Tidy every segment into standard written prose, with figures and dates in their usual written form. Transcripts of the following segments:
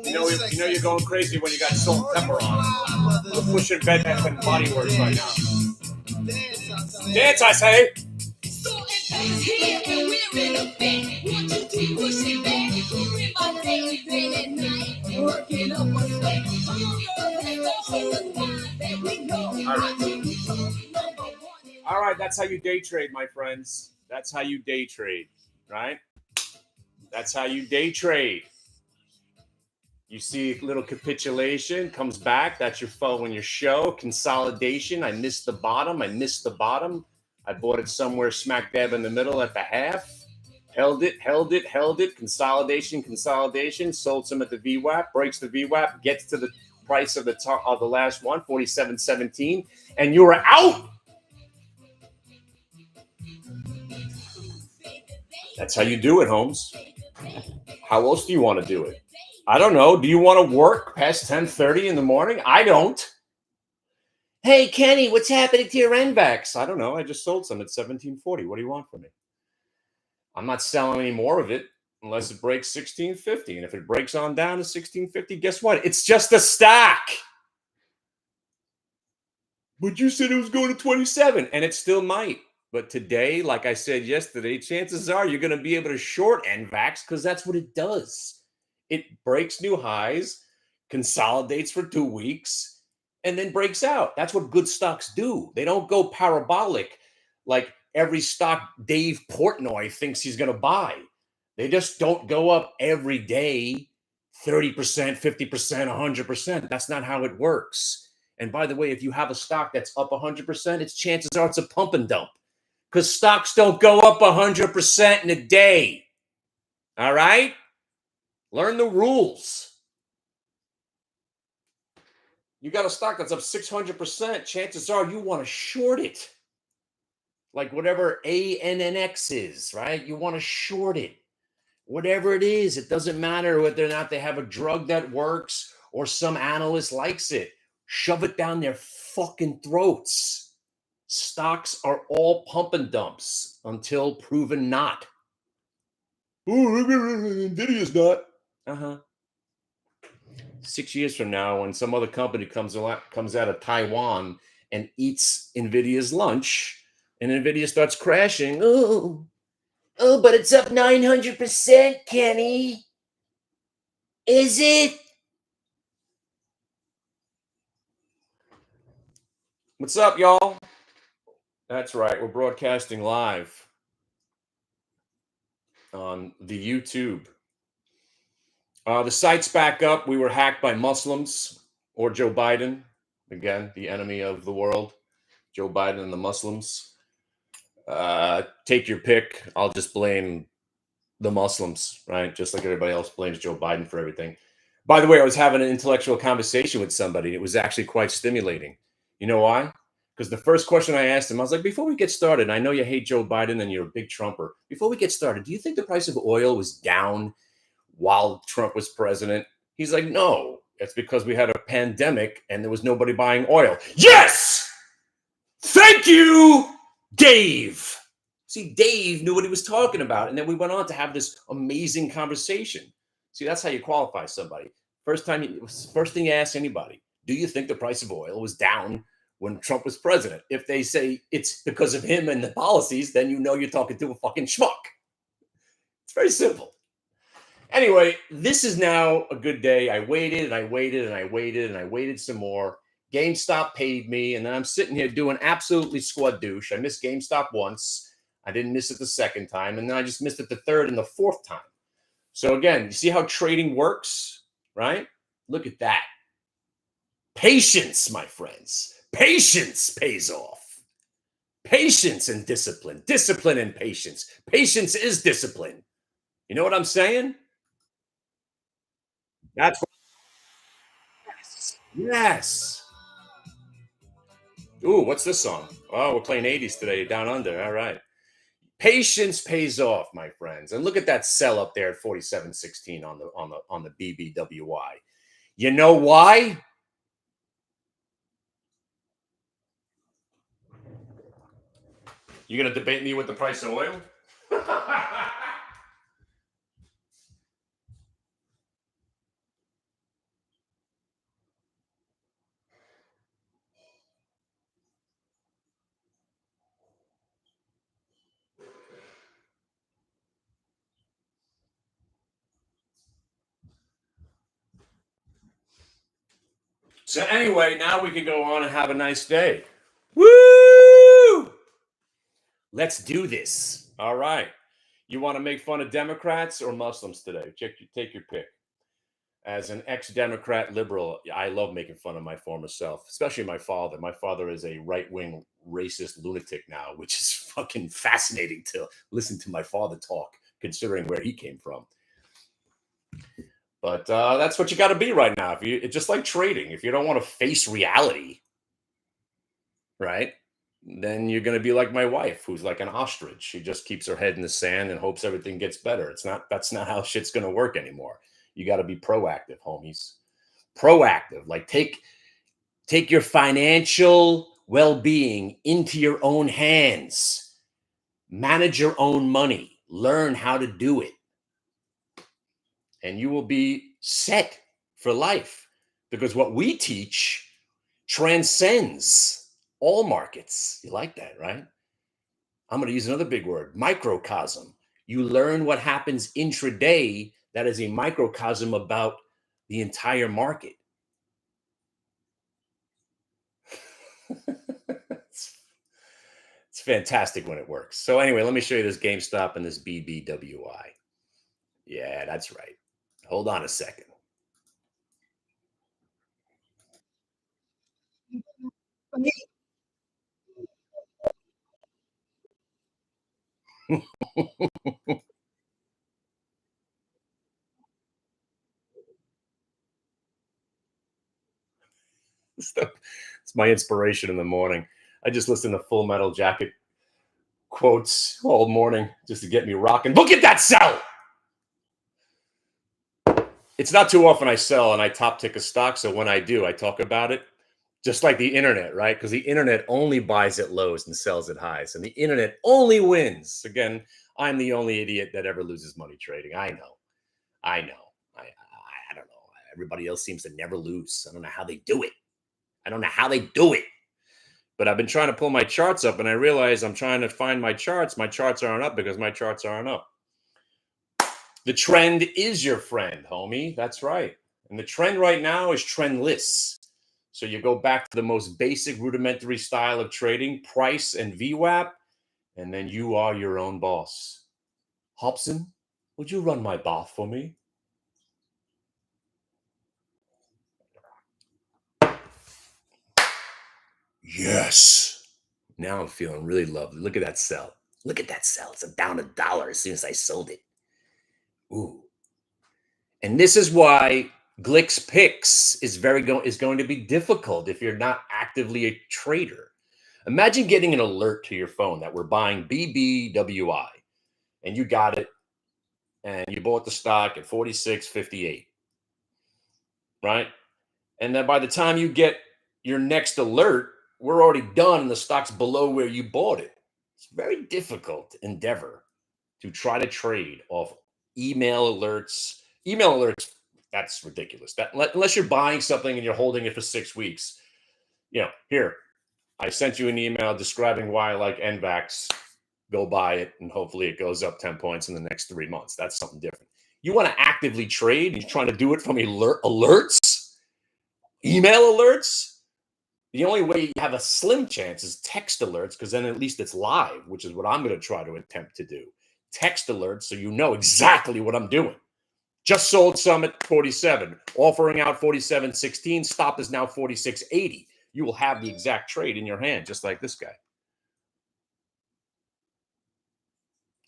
You know you're going crazy when you got salt and pepper on. I'm pushing Bed Bath and Body Works right now. Dance, I say. All right, that's how you day trade, my friends. That's how you day trade, right? That's how you day trade. You see a little capitulation, comes back. That's your following your show. Consolidation. I missed the bottom. I bought it somewhere smack dab in the middle at the half. Held it. Consolidation. Sold some at the VWAP. Breaks the VWAP. Gets to the price of the top of the last one, 47.17, and you are out. That's how you do it, Holmes. How else do you want to do it? I don't know. Do you want to work past 10:30 in the morning? I don't. Hey, Kenny, what's happening to your NVAX? I don't know. I just sold some at 1740. What do you want from me? I'm not selling any more of it unless it breaks 1650. And if it breaks on down to 1650, guess what? It's just a stock. But you said it was going to 27, and it still might. But today, like I said yesterday, chances are you're going to be able to short NVAX because that's what it does. It breaks new highs, consolidates for 2 weeks, and then breaks out. That's what good stocks do. They don't go parabolic like every stock Dave Portnoy thinks he's going to buy. They just don't go up every day 30%, 50%, 100%. That's not how it works. And by the way, if you have a stock that's up 100%, its chances are it's a pump and dump because stocks don't go up 100% in a day. All right? Learn the rules. You got a stock that's up 600%. Chances are you want to short it. Like whatever ANNX is, right? You want to short it. Whatever it is, it doesn't matter whether or not they have a drug that works or some analyst likes it. Shove it down their fucking throats. Stocks are all pump and dumps until proven not. Oh, NVIDIA's not. 6 years from now, when some other company comes out of Taiwan and eats NVIDIA's lunch, and NVIDIA starts crashing, oh, but it's up 900%, Kenny. Is it? What's up, y'all? That's right. We're broadcasting live on the YouTube. The site's back up. We were hacked by Muslims or Joe Biden. Again, the enemy of the world. Joe Biden and the Muslims. Take your pick. I'll just blame the Muslims, right? Just like everybody else blames Joe Biden for everything. By the way, I was having an intellectual conversation with somebody. It was actually quite stimulating. You know why? Because the first question I asked him, I was like, before we get started, I know you hate Joe Biden and you're a big Trumper. Before we get started, do you think the price of oil was down while Trump was president? He's like, no, it's because we had a pandemic and there was nobody buying oil. Yes! Thank you, Dave. See, Dave knew what he was talking about. And then we went on to have this amazing conversation. See, that's how you qualify somebody. First thing you ask anybody, do you think the price of oil was down when Trump was president? If they say it's because of him and the policies, then you know you're talking to a fucking schmuck. It's very simple. Anyway, this is now a good day. I waited some more. GameStop paid me, and then I'm sitting here doing absolutely squad douche. I missed GameStop once. I didn't miss it the second time, and then I just missed it the third and the fourth time. So again, you see how trading works, right? Look at that. Patience, my friends. Patience pays off. Patience and discipline. Discipline and patience. Patience is discipline. You know what I'm saying? That's what. Yes. Ooh, what's this song? Oh, we're playing 80s today, Down Under. All right. Patience pays off, my friends. And look at that sell up there at 47.16 on the BBWI. You know why? You gonna debate me with the price of oil? So anyway, now we can go on and have a nice day. Woo! Let's do this. All right. You want to make fun of Democrats or Muslims today? Take your pick. As an ex-Democrat liberal, I love making fun of my former self, especially my father. My father is a right-wing racist lunatic now, which is fucking fascinating to listen to my father talk, considering where he came from. But that's what you got to be right now. It's just like trading. If you don't want to face reality, right, then you're going to be like my wife, who's like an ostrich. She just keeps her head in the sand and hopes everything gets better. That's not how shit's going to work anymore. You got to be proactive, homies. Proactive. Like take your financial well-being into your own hands. Manage your own money. Learn how to do it. And you will be set for life, because what we teach transcends all markets. You like that, right? I'm going to use another big word, microcosm. You learn what happens intraday that is a microcosm about the entire market. It's fantastic when it works. So anyway, let me show you this GameStop and this BBWI. Yeah, that's right. Hold on a second. It's my inspiration in the morning. I just listen to Full Metal Jacket quotes all morning just to get me rocking. Look at that sell. It's not too often I sell and I top tick a stock. So when I do, I talk about it. Just like the internet, right? Because the internet only buys at lows and sells at highs. And the internet only wins. Again, I'm the only idiot that ever loses money trading. I know. I don't know. Everybody else seems to never lose. I don't know how they do it. But I've been trying to pull my charts up, and I realize I'm trying to find my charts. My charts aren't up because my charts aren't up. The trend is your friend, homie. That's right. And the trend right now is trendless. So you go back to the most basic rudimentary style of trading, price and VWAP, and then you are your own boss. Hobson, would you run my bath for me? Yes. Now I'm feeling really lovely. Look at that sell. Look at that sell. It's down $1 as soon as I sold it. Ooh. And this is why Glick's picks is going to be difficult if you're not actively a trader. Imagine getting an alert to your phone that we're buying BBWI, and you got it, and you bought the stock at 46.58, right? And then by the time you get your next alert, we're already done and the stock's below where you bought it. It's a very difficult endeavor to try to trade off email alerts. Email alerts, that's ridiculous. Unless you're buying something and you're holding it for 6 weeks. Here, I sent you an email describing why I like NVAX. Go buy it, and hopefully it goes up 10 points in the next 3 months. That's something different. You want to actively trade, and you're trying to do it from alerts, email alerts. The only way you have a slim chance is text alerts, because then at least it's live, which is what I'm going to try to attempt to do. Text alerts so you know exactly what I'm doing. Just sold some at 47, offering out 47.16. Stop is now 46.80. You will have the exact trade in your hand, just like this guy.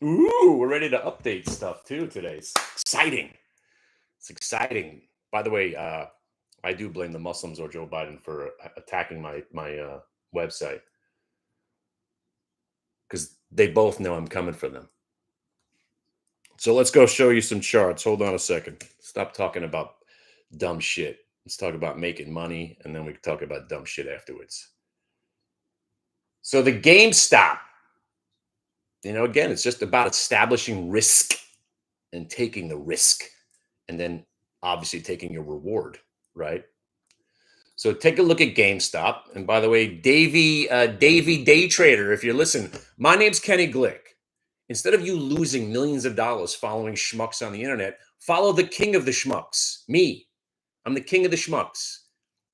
Ooh, we're ready to update stuff too today. It's exciting. It's exciting. By the way, I do blame the Muslims or Joe Biden for attacking my website, because they both know I'm coming for them. So let's go show you some charts. Hold on a second. Stop talking about dumb shit. Let's talk about making money, and then we can talk about dumb shit afterwards. So the GameStop, again, it's just about establishing risk and taking the risk, and then obviously taking your reward, right? So take a look at GameStop. And by the way, Davey Day Trader, if you're listening, my name's Kenny Glick. Instead of you losing millions of dollars following schmucks on the internet, follow the king of the schmucks, me. I'm the king of the schmucks.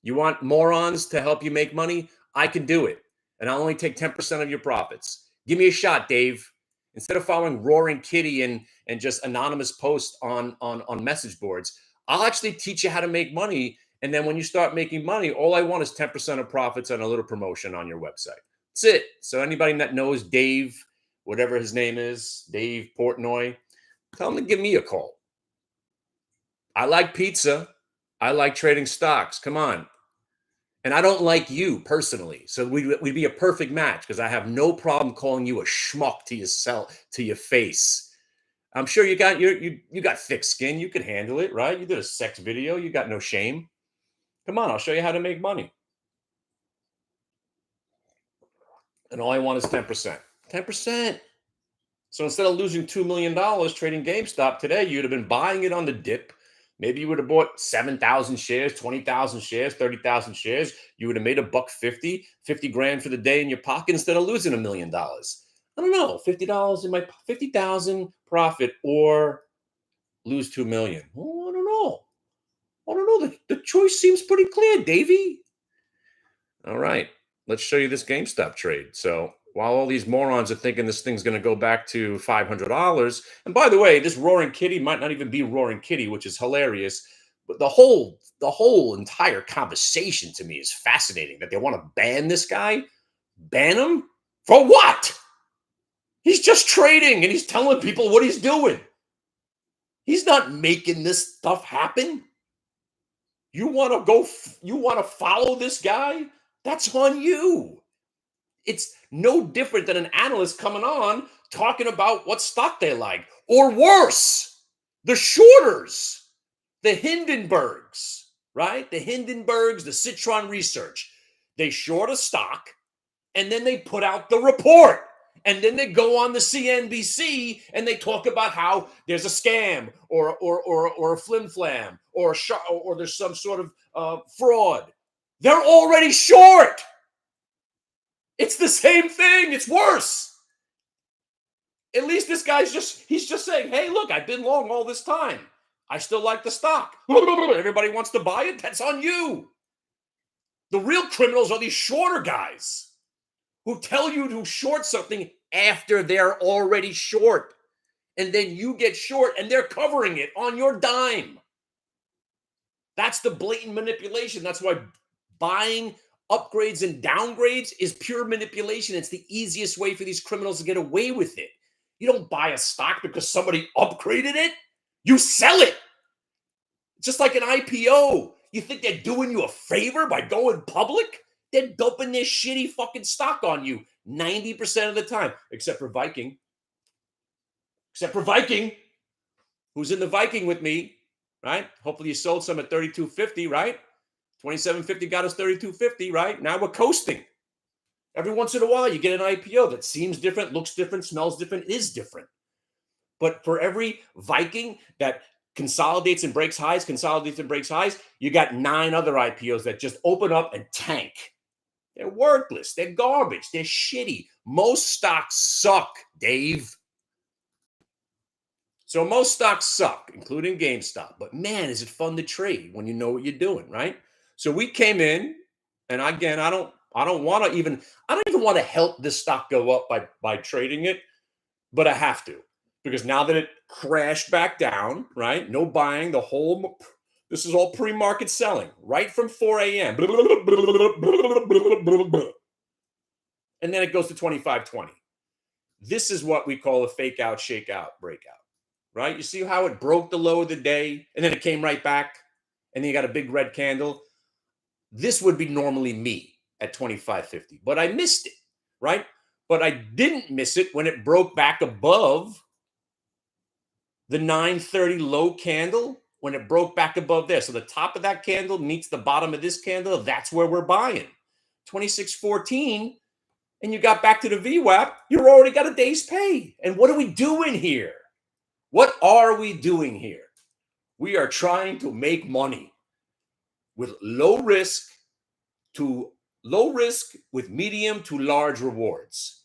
You want morons to help you make money? I can do it. And I'll only take 10% of your profits. Give me a shot, Dave. Instead of following Roaring Kitty and just anonymous posts on message boards, I'll actually teach you how to make money. And then when you start making money, all I want is 10% of profits and a little promotion on your website. That's it. So anybody that knows Dave, whatever his name is, Dave Portnoy, tell him to give me a call. I like pizza. I like trading stocks. Come on. And I don't like you personally. So we'd be a perfect match because I have no problem calling you a schmuck to your face. I'm sure you got thick skin. You could handle it, right? You did a sex video. You got no shame. Come on, I'll show you how to make money. And all I want is 10%. 10%. So instead of losing $2 million trading GameStop today, you'd have been buying it on the dip. Maybe you would have bought 7,000 shares, 20,000 shares, 30,000 shares. You would have made $150, 50 grand for the day in your pocket instead of losing $1 million. I don't know, $50 in my 50,000 profit or lose 2 million. Oh, I don't know. I don't know. The choice seems pretty clear, Davey. All right, let's show you this GameStop trade. So while all these morons are thinking this thing's going to go back to $500, and by the way, this Roaring Kitty might not even be Roaring Kitty, which is hilarious. But the whole entire conversation to me is fascinating. That they want to ban this guy, ban him for what? He's just trading and he's telling people what he's doing. He's not making this stuff happen. You want to follow this guy? That's on you. It's no different than an analyst coming on talking about what stock they like. Or worse, the shorters, the Hindenburgs, right? The Hindenburgs, the Citron Research. They short a stock and then they put out the report. And then they go on the CNBC and they talk about how there's a scam or a flim flam or there's some sort of fraud. They're already short. It's the same thing. It's worse. At least this guy's he's just saying, hey, look, I've been long all this time. I still like the stock. Everybody wants to buy it. That's on you. The real criminals are these shorter guys who tell you to short something after they're already short. And then you get short and they're covering it on your dime. That's the blatant manipulation. That's why buying upgrades and downgrades is pure manipulation. It's the easiest way for these criminals to get away with it. You don't buy a stock because somebody upgraded it. You sell it. Just like an IPO. You think they're doing you a favor by going public? They're dumping their shitty fucking stock on you 90% of the time, except for Viking. Except for Viking, who's in the Viking with me, right? Hopefully you sold some at 32.50, right? 27.50 got us 32.50, right? Now we're coasting. Every once in a while, you get an IPO that seems different, looks different, smells different, is different. But for every Viking that consolidates and breaks highs, you got 9 other IPOs that just open up and tank. They're worthless. They're garbage. They're shitty. Most stocks suck, Dave. So most stocks suck, including GameStop. But man, is it fun to trade when you know what you're doing, right? So we came in, and again, I don't even want to help this stock go up by trading it, but I have to, because now that it crashed back down, right? No buying, this is all pre-market selling, right from 4 a.m. And then it goes to 25.20. This is what we call a fake out, shake out, breakout, right? You see how it broke the low of the day, and then it came right back, and then you got a big red candle. This would be normally me at 25.50, but I missed it, right? But I didn't miss it when it broke back above the 9:30 low candle, when it broke back above there. So the top of that candle meets the bottom of this candle. That's where we're buying. 26.14, and you got back to the VWAP, you're already got a day's pay. And what are we doing here? What are we doing here? We are trying to make money with low risk with medium to large rewards.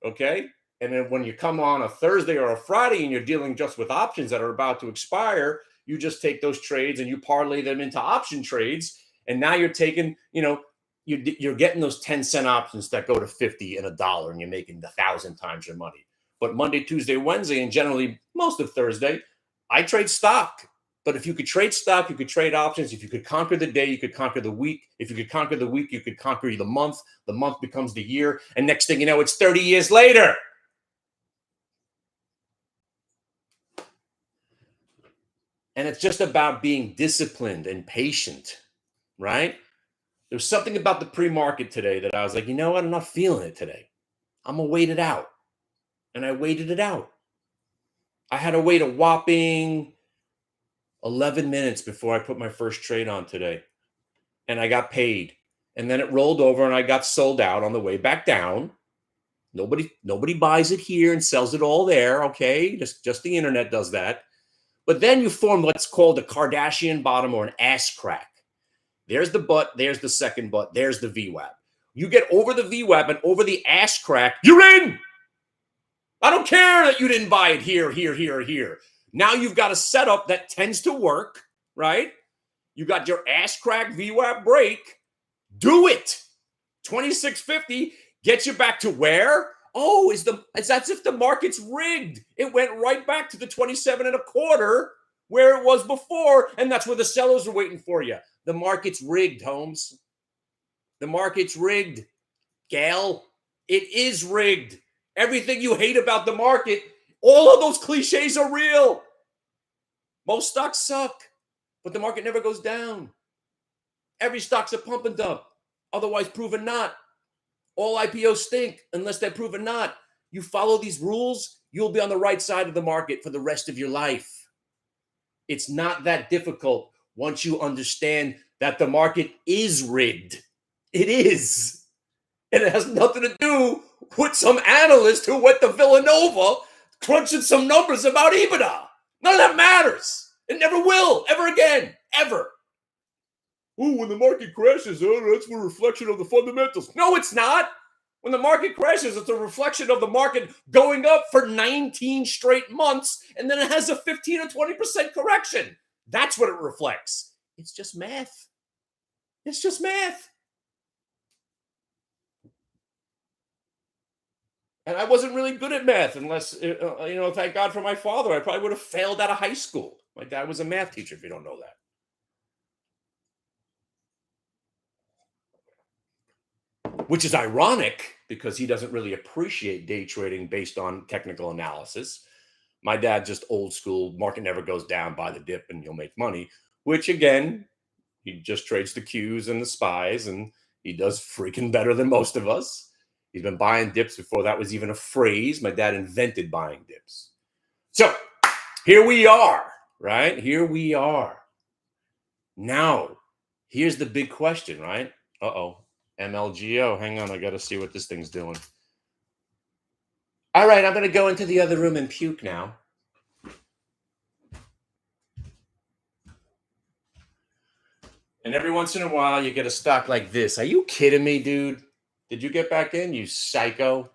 Okay? And then when you come on a Thursday or a Friday and you're dealing just with options that are about to expire, you just take those trades and you parlay them into option trades. And now you're taking, you're getting those 10-cent options that go to 50 and $1, and you're making 1,000 times your money. But Monday, Tuesday, Wednesday, and generally most of Thursday, I trade stock. But if you could trade stock, you could trade options. If you could conquer the day, you could conquer the week. If you could conquer the week, you could conquer the month. The month becomes the year. And next thing you know, it's 30 years later. And it's just about being disciplined and patient, right? There's something about the pre-market today that I was like, you know what? I'm not feeling it today. I'm going to wait it out. And I waited it out. I had to wait a whopping 11 minutes before I put my first trade on today. And I got paid. And then it rolled over and I got sold out on the way back down. Nobody buys it here and sells it all there, okay? Just the internet does that. But then you form what's called a Kardashian bottom or an ass crack. There's the butt, there's the second butt, there's the VWAP. You get over the VWAP and over the ass crack, you're in. I don't care that you didn't buy it here, here, here, or here. Now you've got a setup that tends to work, right? You got your ass crack VWAP break. Do it. 2650 gets you back to where? Oh, it's as if the market's rigged. It went right back to the 27.25 where it was before, and that's where the sellers are waiting for you. The market's rigged, Holmes. The market's rigged, gal. It is rigged. Everything you hate about the market, all of those cliches are real. Most stocks suck, but the market never goes down. Every stock's a pump and dump, otherwise proven not. All IPOs stink unless they're proven not. You follow these rules, you'll be on the right side of the market for the rest of your life. It's not that difficult once you understand that the market is rigged. It is. And it has nothing to do with some analyst who went to Villanova crunching some numbers about EBITDA. None of that matters. It never will, ever again, ever. Oh, when the market crashes, that's a reflection of the fundamentals. No, it's not. When the market crashes, it's a reflection of the market going up for 19 straight months, and then it has a 15 or 20% correction. That's what it reflects. It's just math. It's just math. And I wasn't really good at math unless, thank God for my father. I probably would have failed out of high school. My dad was a math teacher, if you don't know that. Which is ironic because he doesn't really appreciate day trading based on technical analysis. My dad just old school, market never goes down, buy the dip and you'll make money, which again, he just trades the Qs and the SPYs and he does freaking better than most of us. He's been buying dips before that was even a phrase. My dad invented buying dips. So here we are, right? Here we are. Now, here's the big question, right? MLGO. Hang on, I got to see what this thing's doing. All right, I'm going to go into the other room and puke now. And every once in a while, you get a stock like this. Are you kidding me, dude? Did you get back in, you psycho?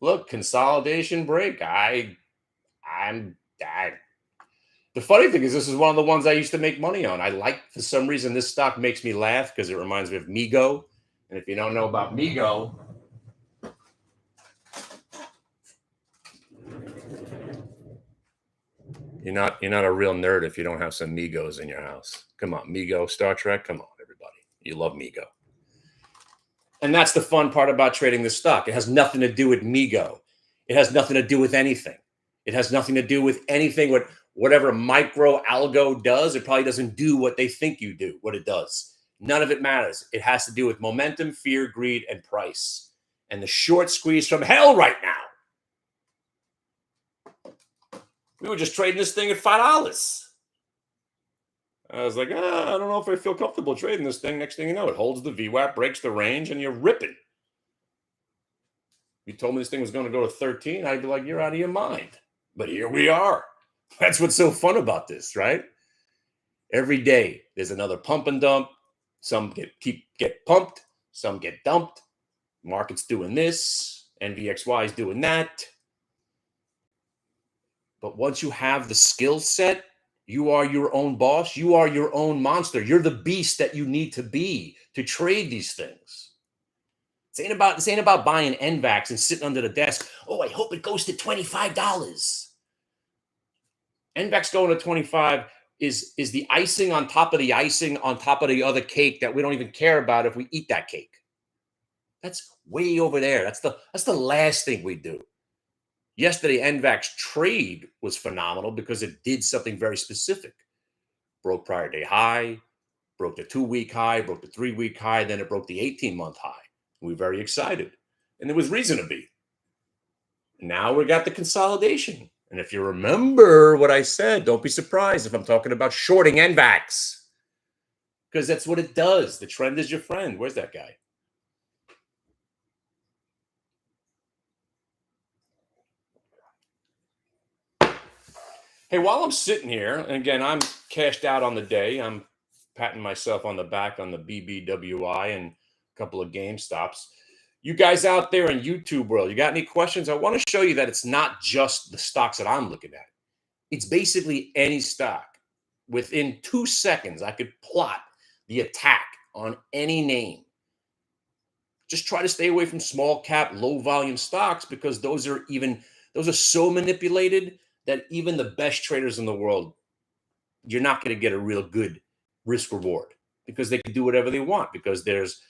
Look, consolidation break. The funny thing is, this is one of the ones I used to make money on. I like, for some reason, this stock makes me laugh because it reminds me of Migo. And if you don't know about Migo, you're not a real nerd if you don't have some Migos in your house. Come on, Migo, Star Trek. Come on, everybody. You love Migo. And that's the fun part about trading this stock. It has nothing to do with Migo. It has nothing to do with anything. It has nothing to do with anything with whatever micro algo does. It probably doesn't do what they think you do, what it does. None of it matters. It has to do with momentum, fear, greed, and price. And the short squeeze from hell right now. We were just trading this thing at $5. I was like, I don't know if I feel comfortable trading this thing. Next thing you know, it holds the VWAP, breaks the range, and you're ripping. You told me this thing was going to go to 13, I'd be like, you're out of your mind. But here we are. That's what's so fun about this, right? Every day, there's another pump and dump. Some get pumped. Some get dumped. Market's doing this. NVXY is doing that. But once you have the skill set, You are your own boss. You are your own monster. You're the beast that you need to be to trade these things. This ain't about buying NVAX and sitting under the desk. Oh, I hope it goes to $25. NVAX going to 25 is the icing on top of the icing on top of the other cake that we don't even care about if we eat that cake. That's way over there. That's the last thing we do. Yesterday, NVAX trade was phenomenal because it did something very specific. Broke prior day high, broke the 2-week high, broke the 3-week high, then it broke the 18-month high. We were very excited. And there was reason to be. Now we got the consolidation. And if you remember what I said, don't be surprised if I'm talking about shorting NVAX. Because that's what it does. The trend is your friend. Where's that guy? Hey, while I'm sitting here, and again, I'm cashed out on the day. I'm patting myself on the back on the BBWI and a couple of GameStops. You guys out there in YouTube world, you got any questions? I want to show you that it's not just the stocks that I'm looking at. It's basically any stock. Within 2 seconds, I could plot the attack on any name. Just try to stay away from small cap, low volume stocks because those are so manipulated that even the best traders in the world, you're not going to get a real good risk reward because they can do whatever they want because there's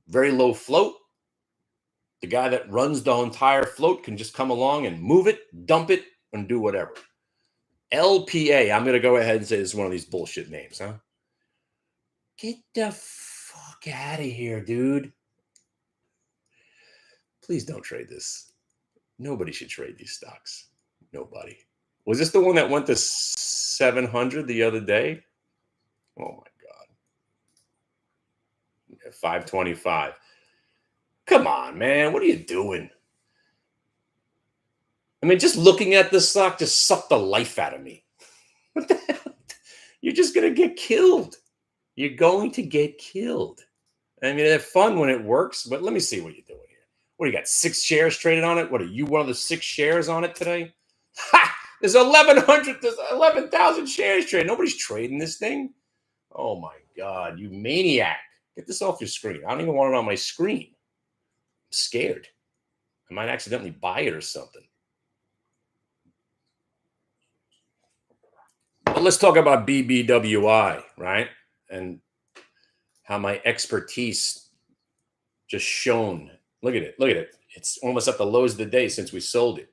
very low float. The guy that runs the entire float can just come along and move it, dump it, and do whatever. LPA, I'm going to go ahead and say this is one of these bullshit names, huh? Get the fuck out of here, dude. Please don't trade this. Nobody should trade these stocks. Nobody. Was this the one that went to 700 the other day? Oh my God. 525. Come on, man. What are you doing? I mean, just looking at this stock just sucked the life out of me. What the hell? You're just going to get killed. You're going to get killed. I mean, it's fun when it works, but let me see what you're doing here. What do you got? 6 shares traded on it? What are you, one of the 6 shares on it today? Ha! There's 11,000 shares traded. Nobody's trading this thing. Oh my God, you maniac. Get this off your screen. I don't even want it on my screen. I'm scared. I might accidentally buy it or something. But let's talk about BBWI, right? And how my expertise just shone. Look at it. Look at it. It's almost at the lows of the day since we sold it.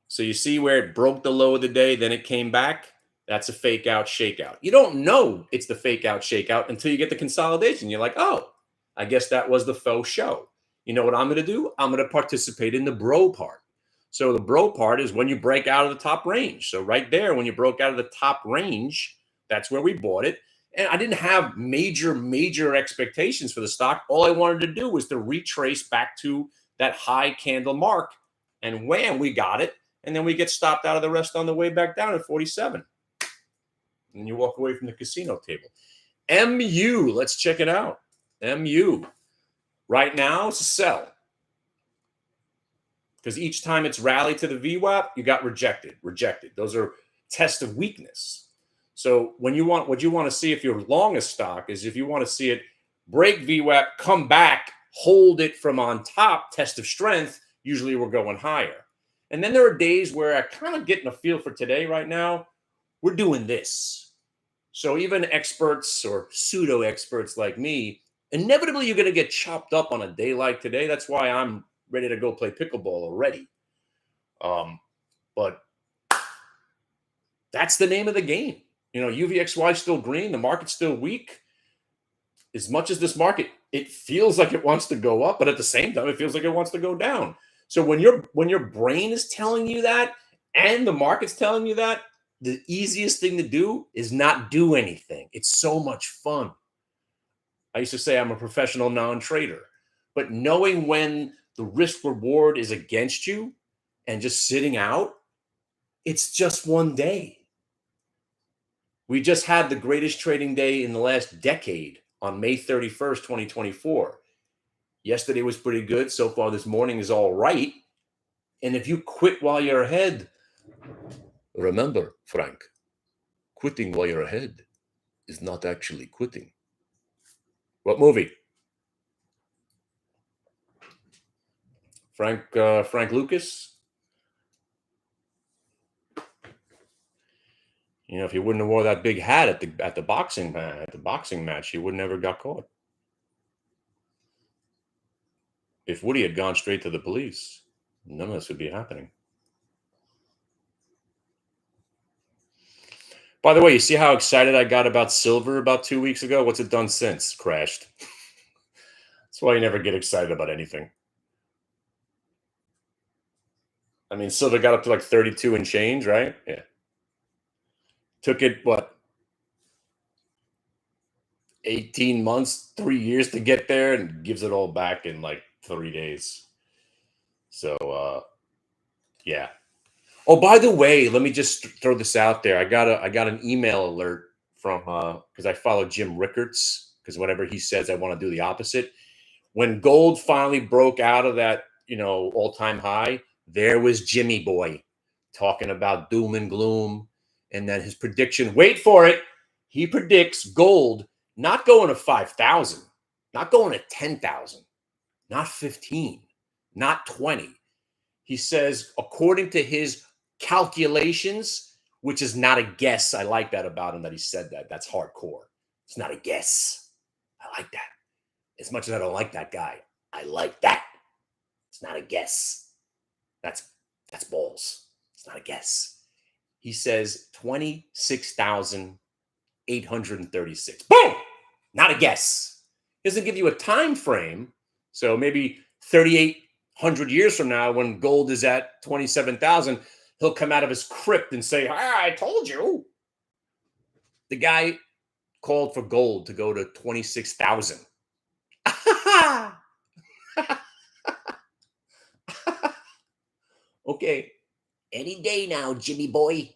So you see where it broke the low of the day, then it came back? That's a fake out shakeout. You don't know it's the fake out shakeout until you get the consolidation. You're like, oh, I guess that was the faux show. You know what I'm going to do? I'm going to participate in the bro part. So the bro part is when you break out of the top range. So right there, when you broke out of the top range, that's where we bought it. And I didn't have major expectations for the stock. All I wanted to do was to retrace back to that high candle mark. And wham, we got it. And then we get stopped out of the rest on the way back down at 47. And you walk away from the casino table. MU, let's check it out. MU. Right now, it's a sell. Because each time it's rallied to the VWAP, you got rejected. Those are tests of weakness. So what you want to see if you're long a stock is if you want to see it break VWAP, come back, hold it from on top, test of strength, usually we're going higher. And then there are days where I kind of getting a feel for today right now, we're doing this. So even experts or pseudo experts like me, inevitably you're going to get chopped up on a day like today. That's why I'm ready to go play pickleball already. But that's the name of the game. You know, UVXY is still green. The market's still weak. As much as this market, it feels like it wants to go up, but at the same time, it feels like it wants to go down. So when your brain is telling you that and the market's telling you that, the easiest thing to do is not do anything. It's so much fun. I used to say I'm a professional non-trader, but knowing when the risk reward is against you and just sitting out, it's just one day. We just had the greatest trading day in the last decade on May 31st, 2024. Yesterday was pretty good. So far this morning is all right. And if you quit while you're ahead, Remember, Frank, quitting while you're ahead is not actually quitting. What movie? Frank Lucas. You know, if he wouldn't have wore that big hat at the boxing match, he would never got caught. If Woody had gone straight to the police, none of this would be happening. By the way, you see how excited I got about silver about 2 weeks ago? What's it done since? Crashed. That's why you never get excited about anything. I mean, silver got up to like 32 and change, right? Yeah. Took it, what, 18 months, 3 years to get there, and gives it all back in like 3 days. So, yeah. Oh, by the way, let me just throw this out there. I got an email alert from because I follow Jim Rickards, because whatever he says, I want to do the opposite. When gold finally broke out of that, all-time high, there was Jimmy Boy talking about doom and gloom. And then his prediction, wait for it, he predicts gold not going to 5,000, not going to 10,000, not 15, not 20. He says, according to his calculations, which is not a guess. I like that about him, that he said that. That's hardcore. It's not a guess. I like that. As much as I don't like that guy, I like that. It's not a guess. That's balls. It's not a guess. He says 26,836. Boom! Not a guess. He doesn't give you a time frame. So maybe 3,800 years from now, when gold is at 27,000, he'll come out of his crypt and say, I told you. The guy called for gold to go to 26,000. Okay. Any day now, Jimmy boy.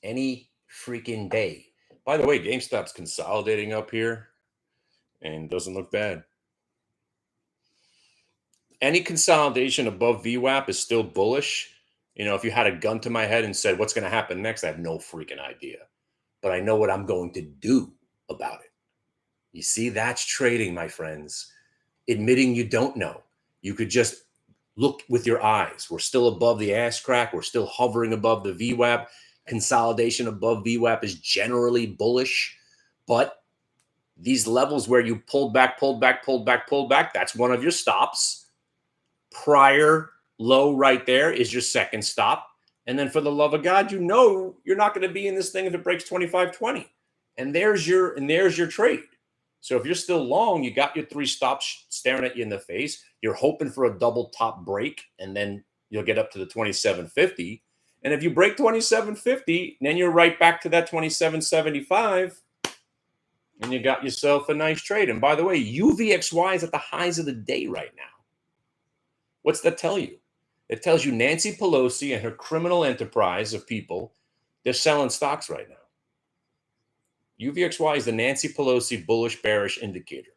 Any freaking day. By the way, GameStop's consolidating up here and doesn't look bad. Any consolidation above VWAP is still bullish. If you had a gun to my head and said, what's going to happen next? I have no freaking idea. But I know what I'm going to do about it. You see, that's trading, my friends. Admitting you don't know. You could just look with your eyes. We're still above the ass crack. We're still hovering above the VWAP. Consolidation above VWAP is generally bullish. But these levels where you pulled back, that's one of your stops. Prior low right there is your second stop. And then for the love of God, you're not going to be in this thing if it breaks 25.20. And there's your trade. So if you're still long, you got your three stops staring at you in the face. You're hoping for a double top break, and then you'll get up to the 27.50. And if you break 27.50, then you're right back to that 27.75, and you got yourself a nice trade. And by the way, UVXY is at the highs of the day right now. What's that tell you? It tells you Nancy Pelosi and her criminal enterprise of people, they're selling stocks right now. UVXY is the Nancy Pelosi bullish bearish indicator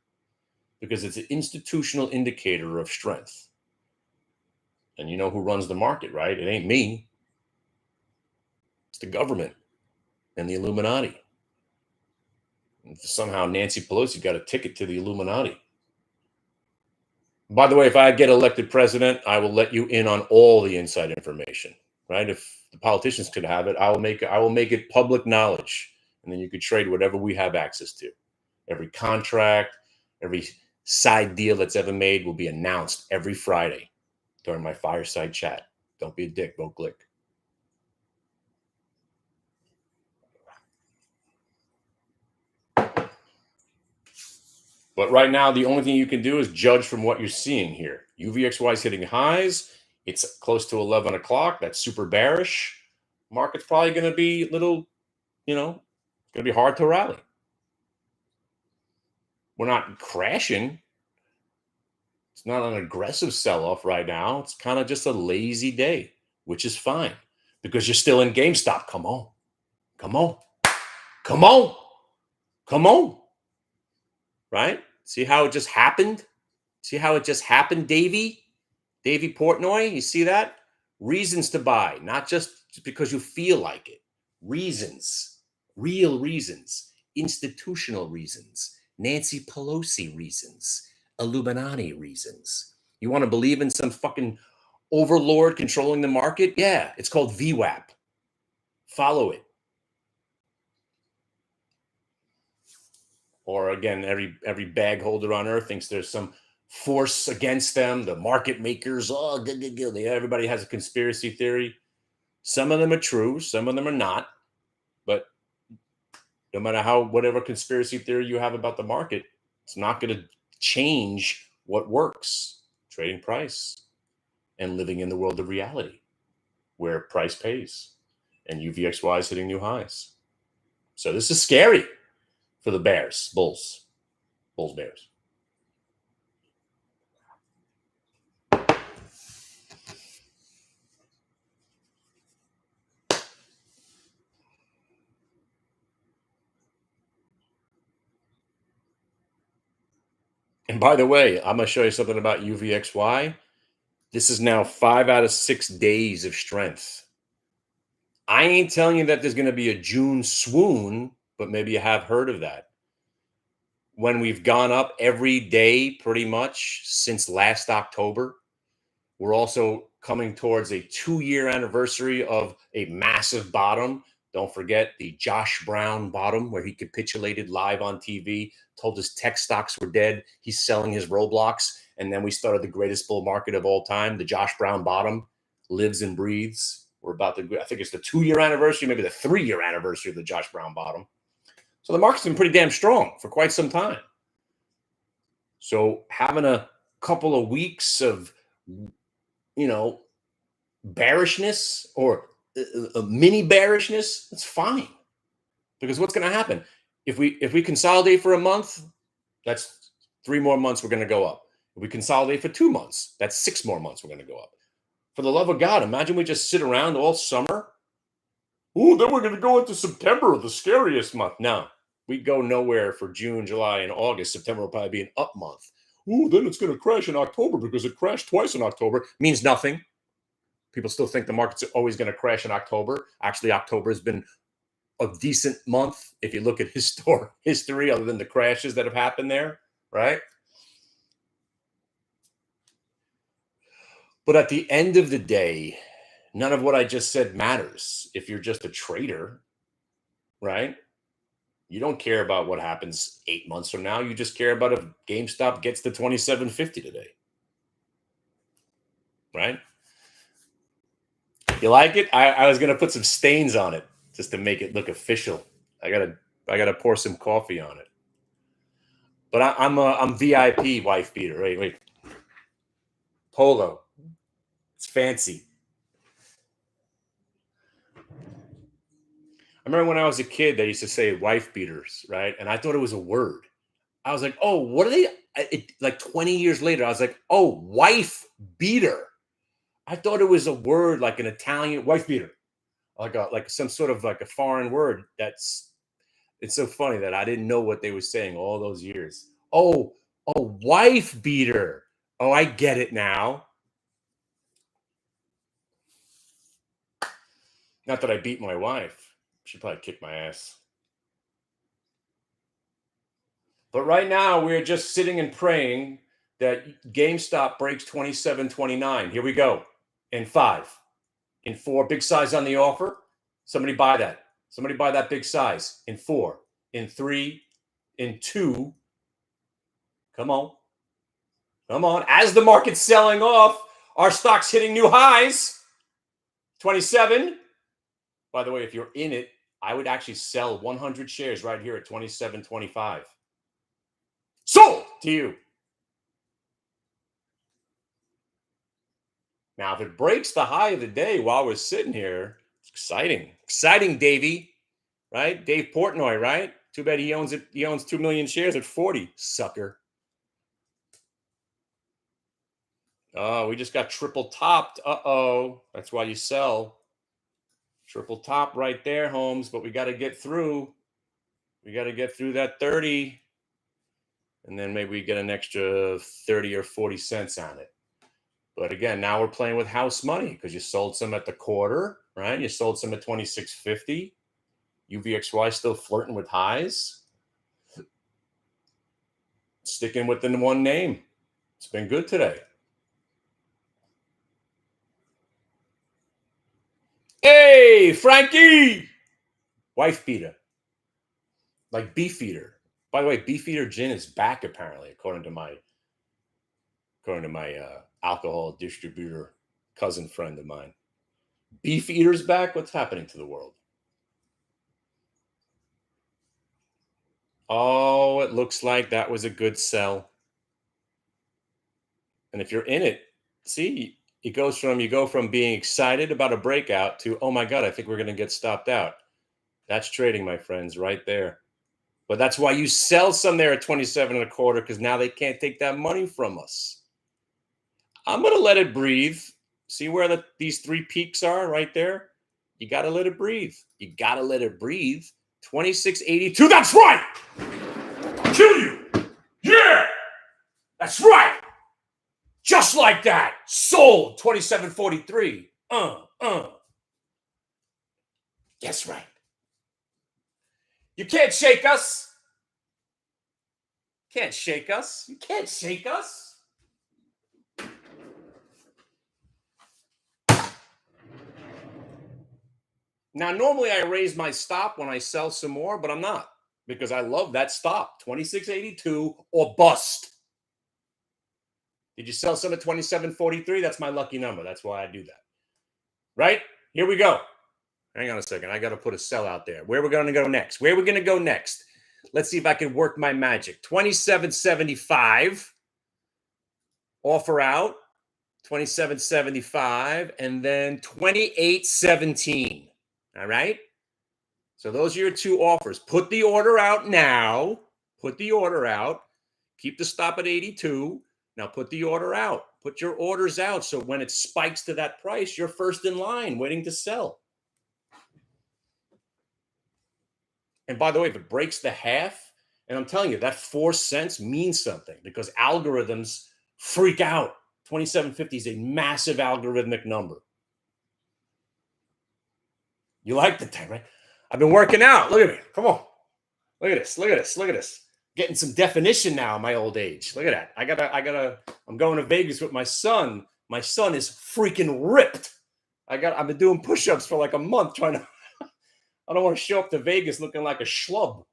because it's an institutional indicator of strength. And you know who runs the market, right? It ain't me. It's the government and the Illuminati. And somehow Nancy Pelosi got a ticket to the Illuminati. By the way, if I get elected president, I will let you in on all the inside information, right? If the politicians could have it, I will make it public knowledge. And then you could trade whatever we have access to. Every contract, every side deal that's ever made will be announced every Friday during my fireside chat. Don't be a dick. Don't click. But right now, the only thing you can do is judge from what you're seeing here. UVXY is hitting highs. It's close to 11 o'clock. That's super bearish. Market's probably going to be a little, going to be hard to rally. We're not crashing. It's not an aggressive sell-off right now. It's kind of just a lazy day, which is fine because you're still in GameStop. Come on. Come on. Come on. Come on. Right? See how it just happened? See how it just happened, Davey Portnoy? You see that? Reasons to buy, not just because you feel like it. Reasons, real reasons, institutional reasons, Nancy Pelosi reasons, Illuminati reasons. You want to believe in some fucking overlord controlling the market? Yeah, it's called VWAP. Follow it. Or again, every bag holder on earth thinks there's some force against them. The market makers, everybody has a conspiracy theory. Some of them are true, some of them are not. But no matter whatever conspiracy theory you have about the market, it's not going to change what works: trading price and living in the world of reality, where price pays and UVXY is hitting new highs. So this is scary for the Bulls, Bears. And by the way, I'm going to show you something about UVXY. This is now 5 out of 6 days of strength. I ain't telling you that there's going to be a June swoon, but maybe you have heard of that. When we've gone up every day pretty much since last October, we're also coming towards a 2-year anniversary of a massive bottom. Don't forget the Josh Brown bottom, where he capitulated live on TV, told us tech stocks were dead. He's selling his Roblox. And then we started the greatest bull market of all time. The Josh Brown bottom lives and breathes. We're about to, I think it's the 2-year anniversary, maybe the 3-year anniversary of the Josh Brown bottom. So the market's been pretty damn strong for quite some time. So having a couple of weeks of, bearishness or a mini bearishness, that's fine. Because what's going to happen? If we consolidate for a month, that's 3 more months we're going to go up. If we consolidate for 2 months, that's 6 more months we're going to go up. For the love of God, imagine we just sit around all summer. Ooh, then we're going to go into September, the scariest month. No, we go nowhere for June, July, and August. September will probably be an up month. Ooh, then it's going to crash in October because it crashed twice in October. Means nothing. People still think the market's always going to crash in October. Actually, October has been a decent month if you look at history, other than the crashes that have happened there, right? But at the end of the day, none of what I just said matters if you're just a trader, right? You don't care about what happens 8 months from now. You just care about if GameStop gets to 27.50 today, right? You like it? I was going to put some stains on it just to make it look official. I gotta pour some coffee on it. But I'm VIP wife beater. Wait. Polo. It's fancy. I remember when I was a kid, they used to say wife beaters, right? And I thought it was a word. I was like, oh, what are they? Like 20 years later, I was like, oh, wife beater. I thought it was a word like an Italian wife beater, like some sort of like a foreign word. It's so funny that I didn't know what they were saying all those years. Oh, wife beater. Oh, I get it now. Not that I beat my wife. She'd probably kick my ass. But right now, we're just sitting and praying that GameStop breaks 27.29. Here we go. In 5, in 4, big size on the offer. Somebody buy that. Somebody buy that big size. In 4, in 3, in 2. Come on. Come on. As the market's selling off, our stock's hitting new highs. 27. By the way, if you're in it, I would actually sell 100 shares right here at 27.25. Sold to you. Now, if it breaks the high of the day while we're sitting here, it's exciting. Exciting, Davey. Right? Dave Portnoy, right? Too bad he owns it. He owns 2 million shares at 40. Sucker. Oh, we just got triple topped. Uh-oh. That's why you sell. Triple top right there, Holmes. But we got to get through. We got to get through that 30. and then maybe we get an extra 30 or 40 cents on it. But again, now we're playing with house money because you sold some at the quarter, right? You sold some at 26.50. UVXY still flirting with highs. Sticking within one name. It's been good today. Hey, Frankie! Wife beater. Like Beefeater. By the way, Beefeater gin is back apparently, according to my alcohol distributor cousin friend of mine. Beefeater's back? What's happening to the world? Oh, it looks like that was a good sell. And if you're in it, see, you go from being excited about a breakout to, oh my God, I think we're going to get stopped out. That's trading, my friends, right there. But that's why you sell some there at 27.25, because now they can't take that money from us. I'm going to let it breathe. See where these three peaks are right there? You got to let it breathe. You got to let it breathe. 26.82. That's right. Kill you. Yeah. That's right. Just like that. Sold 27.43. That's right. You can't shake us. Can't shake us. You can't shake us. Now, normally I raise my stop when I sell some more, but I'm not because I love that stop, 26.82 or bust. Did you sell some at 27.43? That's my lucky number. That's why I do that. Right? Here we go. Hang on a second. I got to put a sell out there. Where are we going to go next? Where are we going to go next? Let's see if I can work my magic. 27.75. Offer out. 27.75. And then 28.17. All right? So those are your two offers. Put the order out now. Put the order out. Keep the stop at 82. Now put the order out. Put your orders out so when it spikes to that price, you're first in line waiting to sell. And by the way, if it breaks the half, and I'm telling you, that 4 cents means something because algorithms freak out. 27.50 is a massive algorithmic number. You like the time, right? I've been working out. Look at me. Come on. Look at this. Look at this. Look at this. Getting some definition now in my old age. Look at that. I'm going to Vegas with my son. My son is freaking ripped. I've been doing push-ups for like a month trying to. I don't want to show up to Vegas looking like a schlub.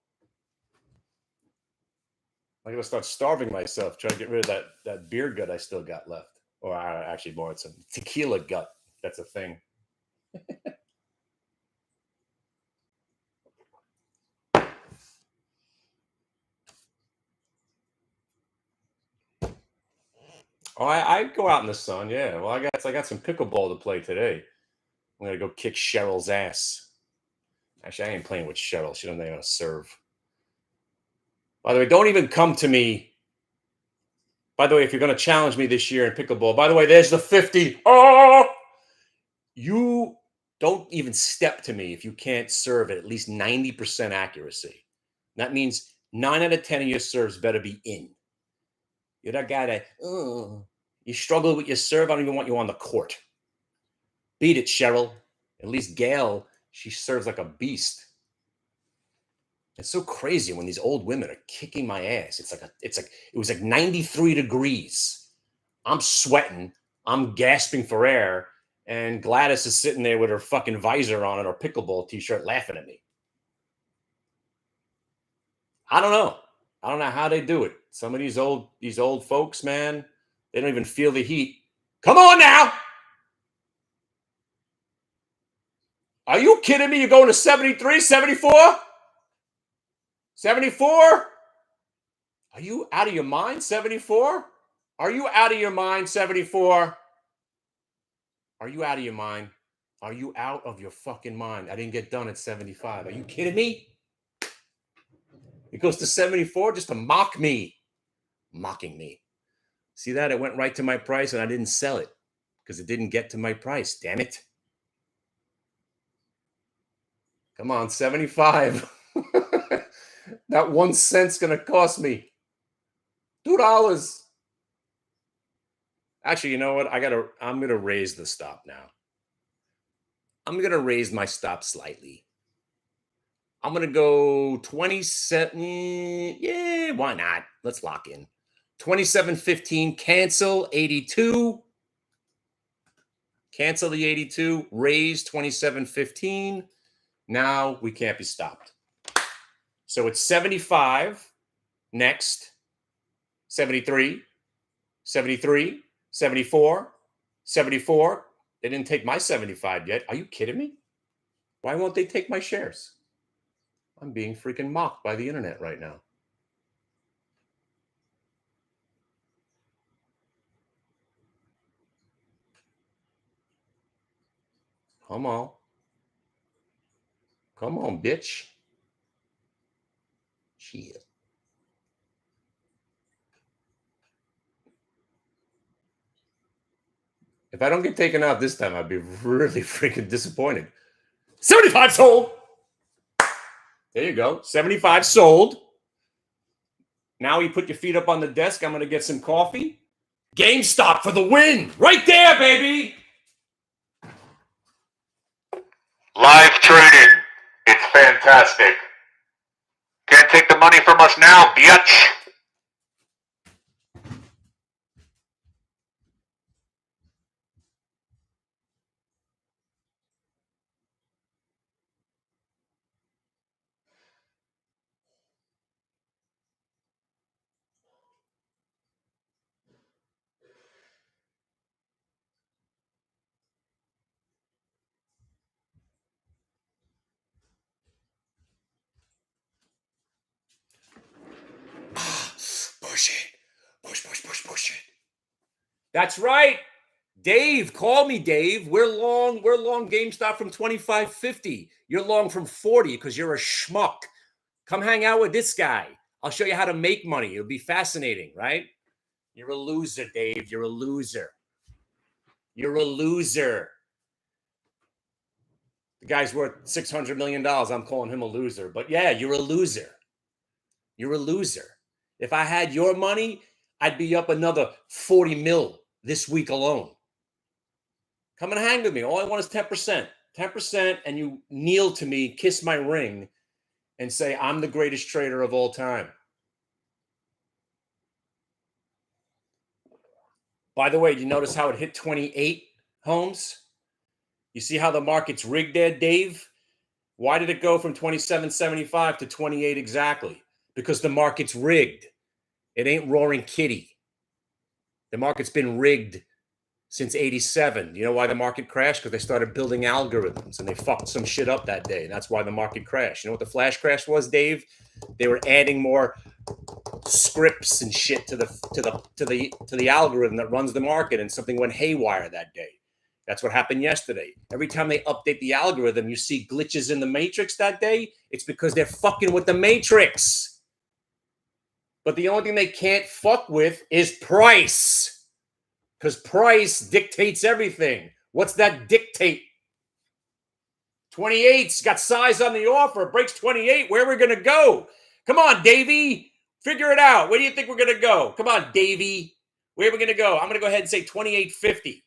I'm going to start starving myself, trying to get rid of that beer gut I still got left. Or actually more, it's a tequila gut. That's a thing. Oh, I go out in the sun, yeah. Well, I got some pickleball to play today. I'm going to go kick Cheryl's ass. Actually, I ain't playing with Cheryl. She doesn't know how to serve. By the way, don't even come to me. By the way, if you're going to challenge me this year in pickleball, by the way, there's the 50. Oh! You don't even step to me if you can't serve at least 90% accuracy. That means 9 out of 10 of your serves better be in. You're that guy that, you struggle with your serve. I don't even want you on the court. Beat it, Cheryl. At least Gail, she serves like a beast. It's so crazy when these old women are kicking my ass. It was like 93 degrees. I'm sweating. I'm gasping for air. And Gladys is sitting there with her fucking visor on and her pickleball t-shirt laughing at me. I don't know. I don't know how they do it. Some of these old folks, man, they don't even feel the heat. Come on now. Are you kidding me? You're going to 73, 74? 74? Are you out of your mind? 74? Are you out of your mind? 74? Are you out of your mind? Are you out of your fucking mind? I didn't get done at 75. Are you kidding me? It goes to 74 just to mock me. Mocking me. See that? It went right to my price and I didn't sell it because it didn't get to my price. Damn it. Come on, 75. That 1 cent's going to cost me. $2. Actually, you know what? I'm gonna raise the stop now. I'm gonna raise my stop slightly. I'm gonna go 27. Yeah, why not? Let's lock in. 27.15, cancel 82. Cancel the 82, raise 27.15. Now we can't be stopped. So it's 75 next, 73, 73, 74, 74. They didn't take my 75 yet. Are you kidding me? Why won't they take my shares? I'm being freaking mocked by the internet right now. Come on. Come on, bitch. Shit. If I don't get taken out this time, I'd be really freaking disappointed. 75 sold. There you go. 75 sold. Now you put your feet up on the desk. I'm going to get some coffee. GameStop for the win. Right there, baby. Live trading. It's fantastic. Can't take the money from us now, bitch. Push it. Push it. That's right. Dave, call me, Dave. We're long GameStop from 25.50. You're long from 40 because you're a schmuck. Come hang out with this guy. I'll show you how to make money. It'll be fascinating, right? You're a loser, Dave. You're a loser. You're a loser. The guy's worth $600 million. I'm calling him a loser. But yeah, you're a loser. You're a loser. If I had your money, I'd be up another 40 mil this week alone. Come and hang with me. All I want is 10%. 10%, and you kneel to me, kiss my ring, and say, I'm the greatest trader of all time. By the way, do you notice how it hit 28 homes? You see how the market's rigged there, Dave? Why did it go from 27.75 to 28 exactly? Because the market's rigged. It ain't Roaring Kitty. The market's been rigged since 87. You know why the market crashed? Because they started building algorithms and they fucked some shit up that day. And that's why the market crashed. You know what the flash crash was, Dave? They were adding more scripts and shit to the algorithm that runs the market, and something went haywire that day. That's what happened yesterday. Every time they update the algorithm, you see glitches in the matrix that day. It's because they're fucking with the matrix. But the only thing they can't fuck with is price. Because price dictates everything. What's that dictate? 28's got size on the offer. It breaks 28. Where are we going to go? Come on, Davey. Figure it out. Where do you think we're going to go? Come on, Davey. Where are we going to go? I'm going to go ahead and say 28.50.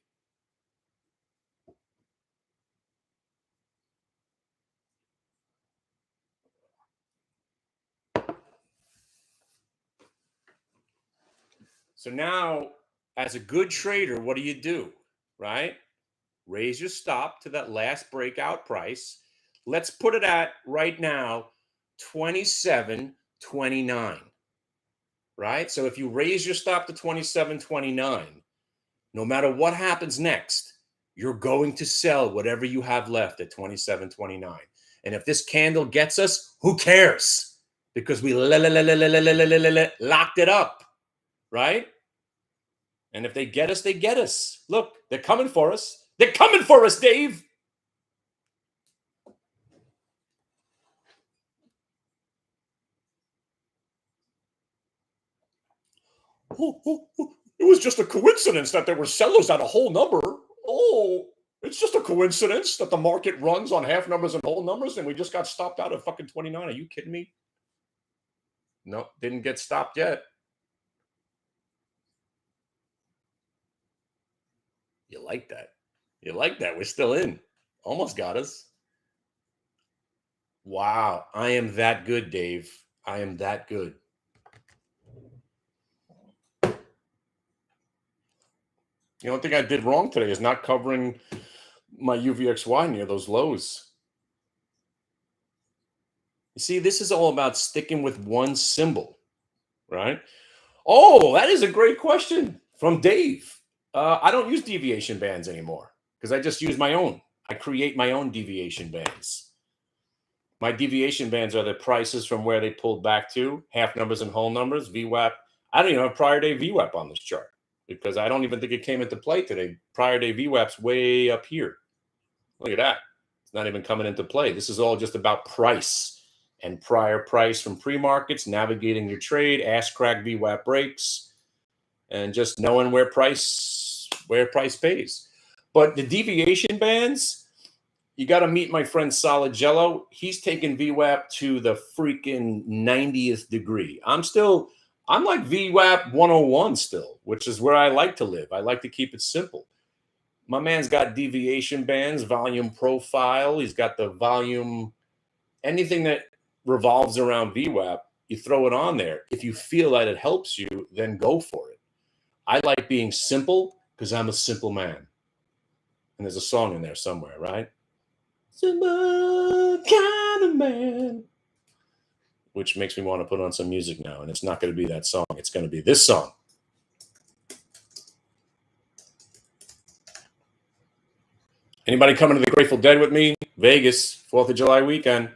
So now, as a good trader, what do? Right? Raise your stop to that last breakout price. Let's put it at right now, 27.29. Right? So if you raise your stop to 27.29, no matter what happens next, you're going to sell whatever you have left at 27.29. And if this candle gets us, who cares? Because we locked it up, right? And if they get us, they get us. Look, they're coming for us. They're coming for us, Dave. It was just a coincidence that there were sellers at a whole number. Oh, it's just a coincidence that the market runs on half numbers and whole numbers, and we just got stopped out at fucking 29. Are you kidding me? No, didn't get stopped yet. You like that? You like that? We're still in. Almost got us. Wow. I am that good, Dave. I am that good. The only thing I did wrong today is not covering my UVXY near those lows. You see, this is all about sticking with one symbol, right? Oh, that is a great question from Dave. I don't use deviation bands anymore because I just use my own. I create my own deviation bands. My deviation bands are the prices from where they pulled back to, half numbers and whole numbers, VWAP. I don't even have prior day VWAP on this chart because I don't even think it came into play today. Prior day VWAP's way up here. Look at that. It's not even coming into play. This is all just about price and prior price from pre-markets, navigating your trade, ask crack VWAP breaks, and just knowing where price pays. But the deviation bands, you got to meet my friend Solid Jello. He's taken VWAP to the freaking 90th degree. I'm like VWAP 101 still, which is where I like to live. I like to keep it simple. My man's got deviation bands, volume profile. He's got the volume, anything that revolves around VWAP, you throw it on there. If you feel that it helps you, then go for it. I like being simple because I'm a simple man. And there's a song in there somewhere, right? Simple kind of man. Which makes me want to put on some music now. And it's not going to be that song. It's going to be this song. Anybody coming to the Grateful Dead with me? Vegas, 4th of July weekend.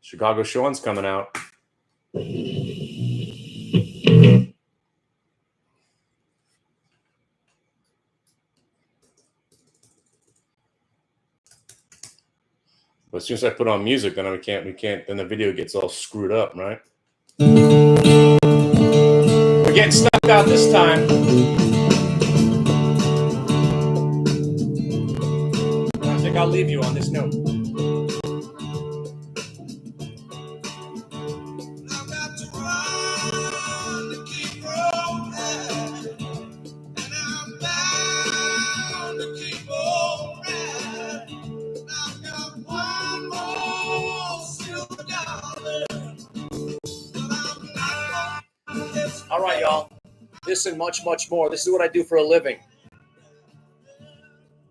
Chicago Sean's coming out. But as soon as I put on music, then we can't, then the video gets all screwed up, right? We're getting stuck out this time. I think I'll leave you on this note. All right, y'all. This and much, much more. This is what I do for a living.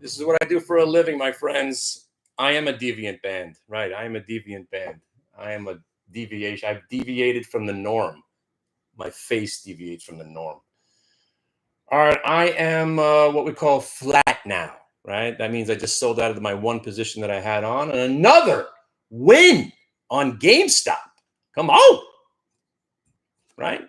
This is what I do for a living, my friends. I am a deviant band, right? I am a deviant band. I am a deviation. I've deviated from the norm. My face deviates from the norm. All right, I am what we call flat now, right? That means I just sold out of my one position that I had on, and another win on GameStop. Come on, right?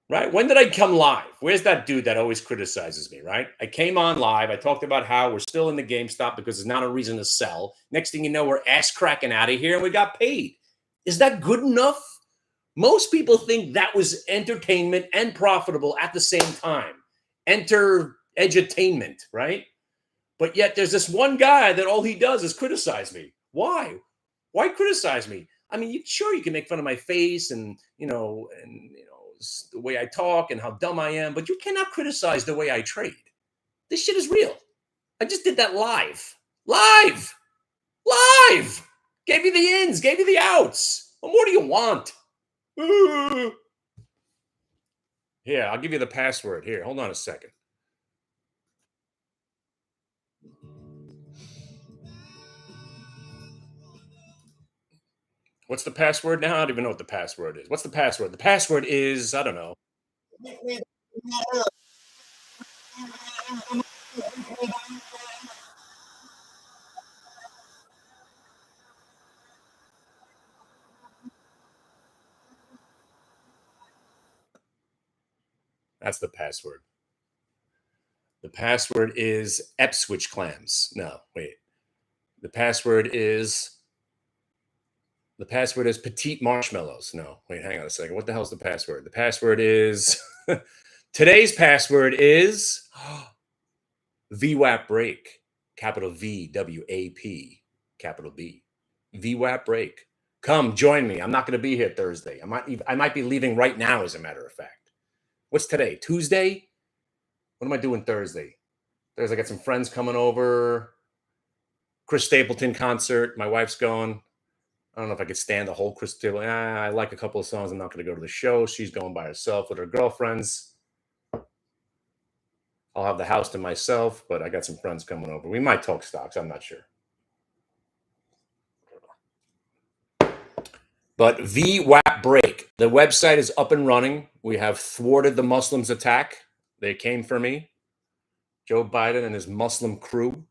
Right? When did I come live? Where's that dude that always criticizes me, right? I came on live. I talked about how we're still in the GameStop because there's not a reason to sell. Next thing you know, we're ass cracking out of here and we got paid. Is that good enough? Most people think that was entertainment and profitable at the same time. Enter edutainment, right? But yet there's this one guy that all he does is criticize me. Why? Why criticize me? I mean, sure, you can make fun of my face and the way I talk and how dumb I am, but you cannot criticize the way I trade. This shit is real. I just did that live. Gave you the ins, gave you the outs. What more do you want? Here, I'll give you the password. Here, hold on a second. What's the password now? I don't even know what the password is. What's the password? The password is, I don't know. That's the password. The password is Epswich clams. No, wait. The password is petite marshmallows. No, wait, hang on a second. What the hell's the password? The password is today's password is VWAP break. Capital V W A P, capital B. VWAP break. Come join me. I'm not going to be here Thursday. I might be leaving right now, as a matter of fact. What's today? Tuesday? What am I doing Thursday? Thursday, I got some friends coming over. Chris Stapleton concert. My wife's going. I don't know if I could stand the whole Chris Stapleton. I like a couple of songs. I'm not going to go to the show. She's going by herself with her girlfriends. I'll have the house to myself, but I got some friends coming over. We might talk stocks. I'm not sure. But VWAP break. The website is up and running. We have thwarted the Muslims' attack. They came for me. Joe Biden and his Muslim crew.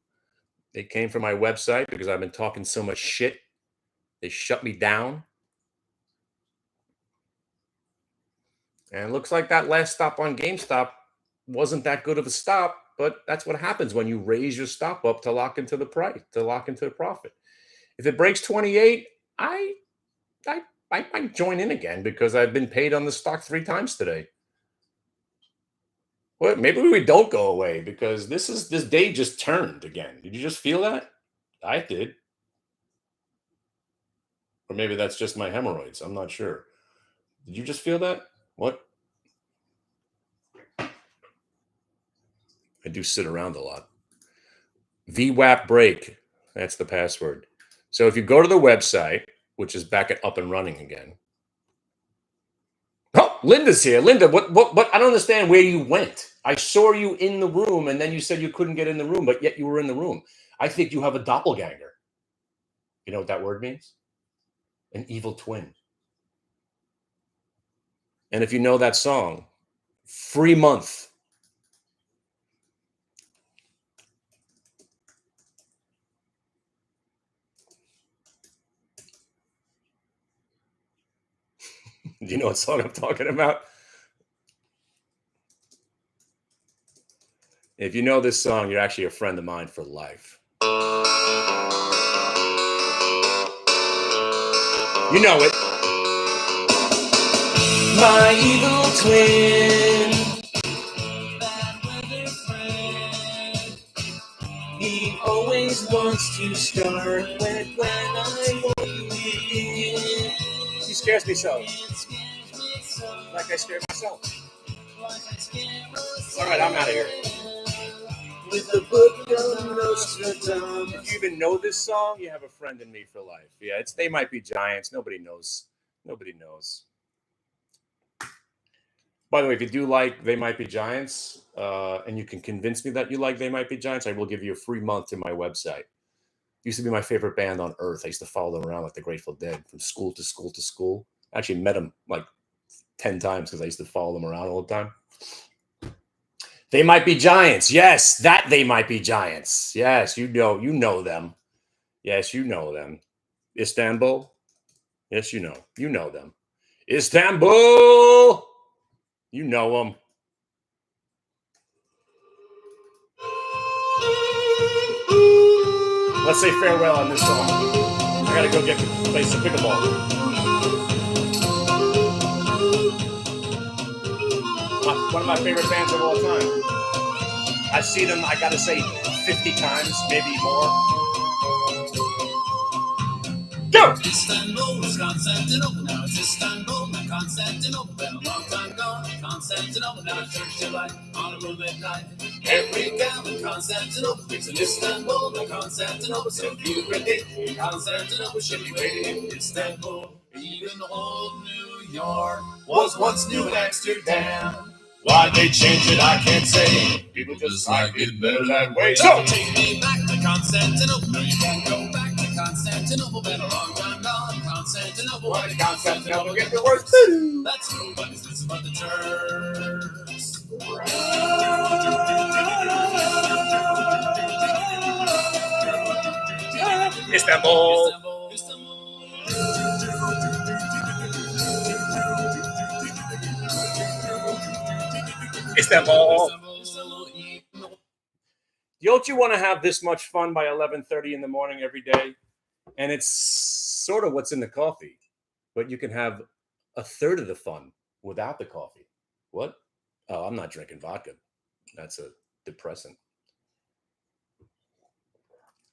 They came for my website because I've been talking so much shit. They shut me down. And it looks like that last stop on GameStop wasn't that good of a stop, but that's what happens when you raise your stop up to lock into the price, to lock into the profit. If it breaks 28, I might join in again because I've been paid on the stock 3 times today. Well, maybe we don't go away because this day just turned again. Did you just feel that? I did. Or maybe that's just my hemorrhoids. I'm not sure. Did you just feel that? What? I do sit around a lot. VWAP break. That's the password. So if you go to the website, which is back up and running again. Oh, Linda's here. Linda, what? I don't understand where you went. I saw you in the room, and then you said you couldn't get in the room, but yet you were in the room. I think you have a doppelganger. You know what that word means? An evil twin. And if you know that song, free month. Do you know what song I'm talking about? If you know this song, you're actually a friend of mine for life. You know it. My evil twin. He always wants to start when I want to. He scares me so. Like I scared myself. All right, I'm out of here. With the book of Nostradamus. If you even know this song, you have a friend in me for life. Yeah, it's They Might Be Giants. Nobody knows. Nobody knows. By the way, if you do like They Might Be Giants, and you can convince me that you like They Might Be Giants, I will give you a free month to my website. Used to be my favorite band on earth. I used to follow them around like the Grateful Dead from school to school to school. I actually met them like 10 times because I used to follow them around all the time. They Might Be Giants. Yes, that They Might Be Giants. Yes, you know them. Yes, you know them. Istanbul. Yes, you know them. Istanbul. You know them. Let's say farewell on this song. I gotta go play some pickleball. One of my favorite bands of all time. I've seen them, I gotta say, 50 times, maybe more. Go! Istanbul was Constantinople, now it's Istanbul, not Constantinople. Been a long time gone, Constantinople, now it's church delight on a moonlit night. Every gal in Constantinople thinks in Istanbul, not Constantinople. So if you predict in Constantinople, should be waiting in Istanbul. Even old New York was once New Amsterdam. Why they changed it, I can't say. People just like it better that way. So take me back to Constantinople. No, you can't go back to Constantinople. Been a long time gone, Constantinople. Why did Constantinople get the worst? That's true, but it's this about the Turks. Istanbul. Istanbul. Don't you want to have this much fun by 11:30 in the morning every day? And it's sort of what's in the coffee, but you can have a third of the fun without the coffee. What? Oh, I'm not drinking vodka. That's a depressant.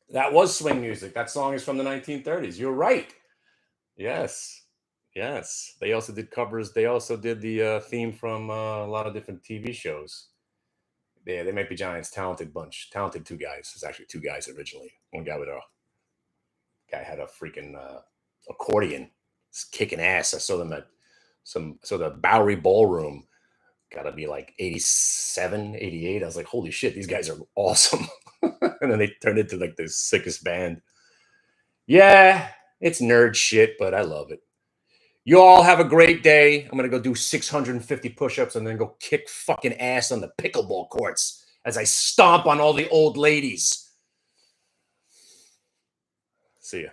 That was swing music. That song is from the 1930s. You're right. Yes. Yes, they also did covers. They also did the theme from a lot of different TV shows. Yeah, they might be Giants. Talented bunch. Talented two guys. It's actually two guys originally. One guy with a guy had a freaking accordion, kicking ass. I saw them at the Bowery Ballroom. Got to be like 87, 88. I was like, holy shit, these guys are awesome. And then they turned into like the sickest band. Yeah, it's nerd shit, but I love it. You all have a great day. I'm going to go do 650 push-ups and then go kick fucking ass on the pickleball courts as I stomp on all the old ladies. See ya.